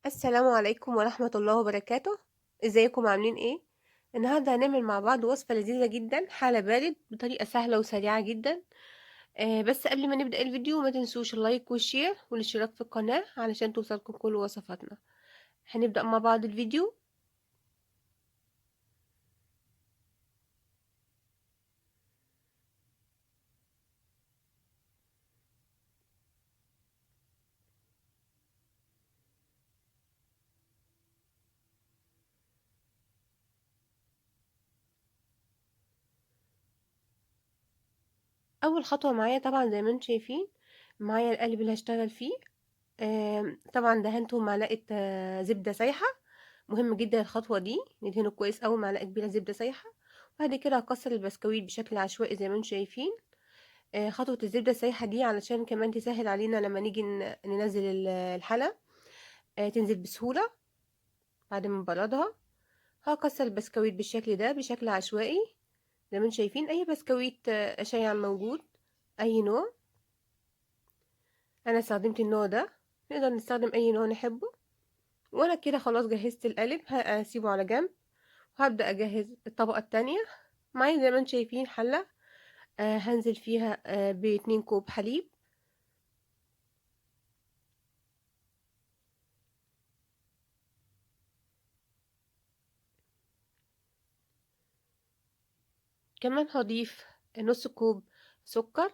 السلام عليكم ورحمة الله وبركاته. ازيكم عاملين ايه؟ النهاردة هنعمل مع بعض وصفة لذيذة جدا، حالة بارد بطريقة سهلة وسريعة جدا. بس قبل ما نبدأ الفيديو ما تنسوش اللايك والشير والاشتراك في القناة علشان توصلكم كل وصفاتنا. هنبدأ مع بعض الفيديو. أول خطوة معايا طبعا زي ما انتم شايفين، معايا القالب اللي هشتغل فيه. طبعا دهنته معلقة زبدة سايحة. مهم جدا الخطوة دي، ندهنه كويس أوي، معلقة كبيرة زبدة سايحة. وبعد كده هكسر البسكويت بشكل عشوائي زي ما انتم شايفين. خطوة الزبدة السايحة دي علشان كمان تسهل علينا لما نيجي ننزل الحلة، تنزل بسهولة بعد ما نبردها. هكسر البسكويت بالشكل ده بشكل عشوائي زي ما انتم شايفين. أي بسكويت شايع موجود، أي نوع. أنا استخدمت النوع ده، نقدر نستخدم أي نوع نحبه. وأنا كده خلاص جهزت القالب، هسيبه على جنب. وهبدأ أجهز الطبقة التانية. معايا زي ما انتم شايفين حلة، هنزل فيها ب2 كوب حليب. كمان هضيف نص كوب سكر.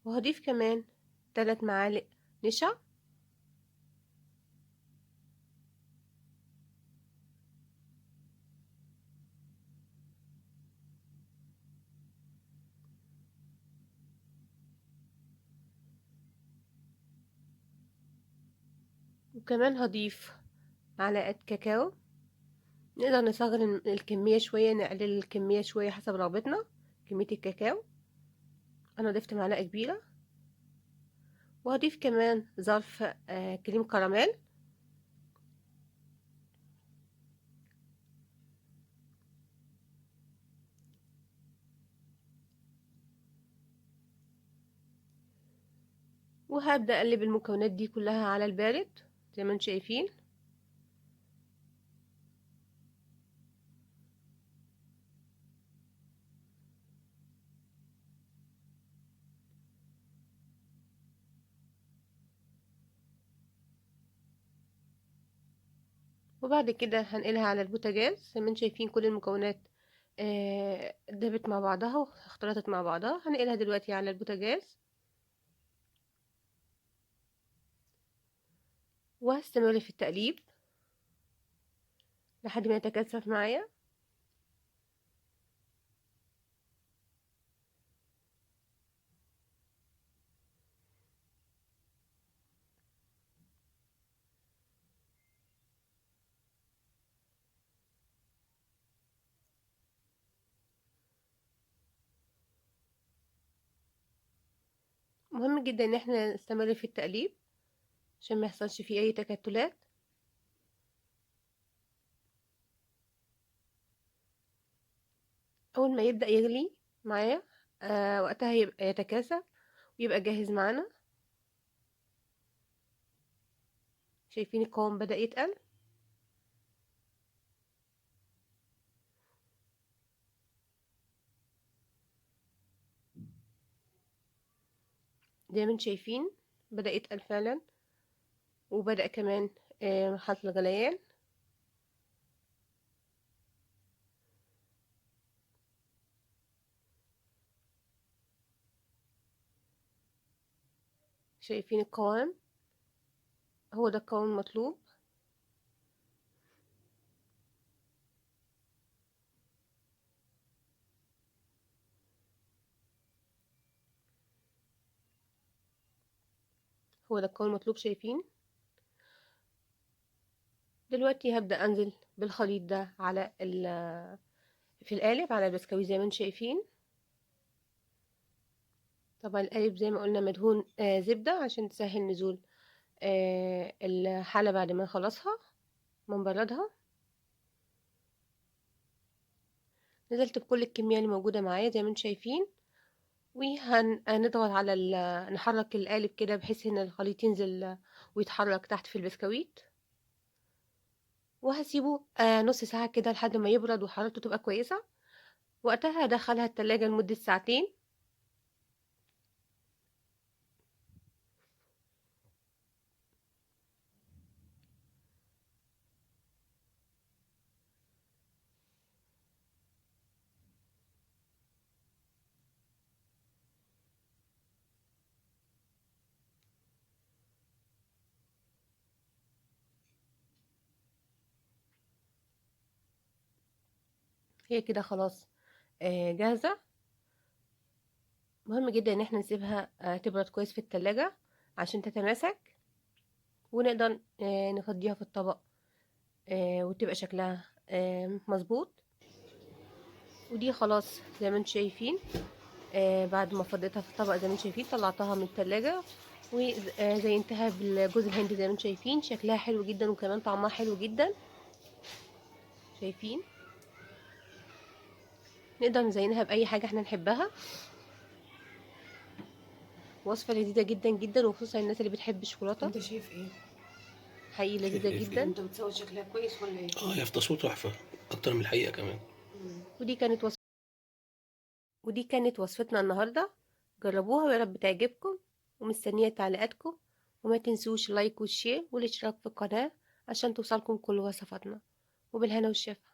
وهضيف كمان 3 معالق نشا. وكمان هضيف معلقة كاكاو. نقدر نصغر الكمية شوية، نقلل الكمية شوية حسب رغبتنا. كمية الكاكاو أنا ضفت معلقة كبيرة. وهضيف كمان ظرف كريم كراميل. وهبدأ أقلب المكونات دي كلها على البارد زي ما انتم شايفين. وبعد كده هنقلها على البوتاجاز زي ما انتم شايفين. كل المكونات دابت مع بعضها واختلطت مع بعضها. هنقلها دلوقتي على البوتاجاز وهستمر في التقليب لحد ما يتكثف معايا. مهم جدا ان احنا نستمر في التقليب عشان ما يحصلش فيه اي تكتلات. اول ما يبدأ يغلي معايا، وقتها يبقى يتكاثف ويبقى جاهز معانا. شايفين القوام بدأ يتقل. زي ما انتم شايفين بدأ يتقل فعلا. وبدأ كمان مرحلة الغليان. شايفين القوام، هو ده القوام المطلوب. هو ده القوام المطلوب شايفين. دلوقتي هبدأ انزل بالخليط ده على في القالب على البسكويت زي ما انتم شايفين. طبعا القالب زي ما قلنا مدهون زبدة عشان تسهل نزول الحلة بعد ما نخلصها من بردها. نزلت بكل الكمية اللي موجودة معايا زي ما انتم شايفين، هنضغط على نحرك القالب كده بحيث ان الخليط ينزل ويتحرك تحت في البسكويت، وهسيبه نص ساعة كده لحد ما يبرد وحرارته تبقى كويسة. وقتها هدخلها التلاجة لمدة ساعتين. هي كده خلاص جاهزة. مهم جدا ان احنا نسيبها تبرد كويس في التلاجة عشان تتماسك، ونقدر نفضيها في الطبق وتبقى شكلها مظبوط. ودي خلاص زي ما انتم شايفين، بعد ما فضيتها في الطبق زي ما انتم شايفين طلعتها من التلاجة وزينتها بالجوز الهند زي ما انتم شايفين. شكلها حلو جدا وكمان طعمها حلو جدا. شايفين؟ نقدر نزينها بأي حاجة احنا نحبها. وصفة لذيذة جدا جدا، وخصوصا الناس اللي بتحب الشوكولاتة. انت شايف ايه؟ حقيقي شايف لذيذة ايه فيه؟ جدا. انت بتصور شكلها كويس ولا ايه؟ اه، هي في تصوير تحفة اكتر من الحقيقة كمان. ودي كانت ودي كانت وصفتنا النهاردة. جربوها ويا رب تعجبكم، ومستنية تعليقاتكم. وما تنسوش لايك والشير والاشتراك في القناة عشان توصلكم كل وصفاتنا. وبالهنا والشفا.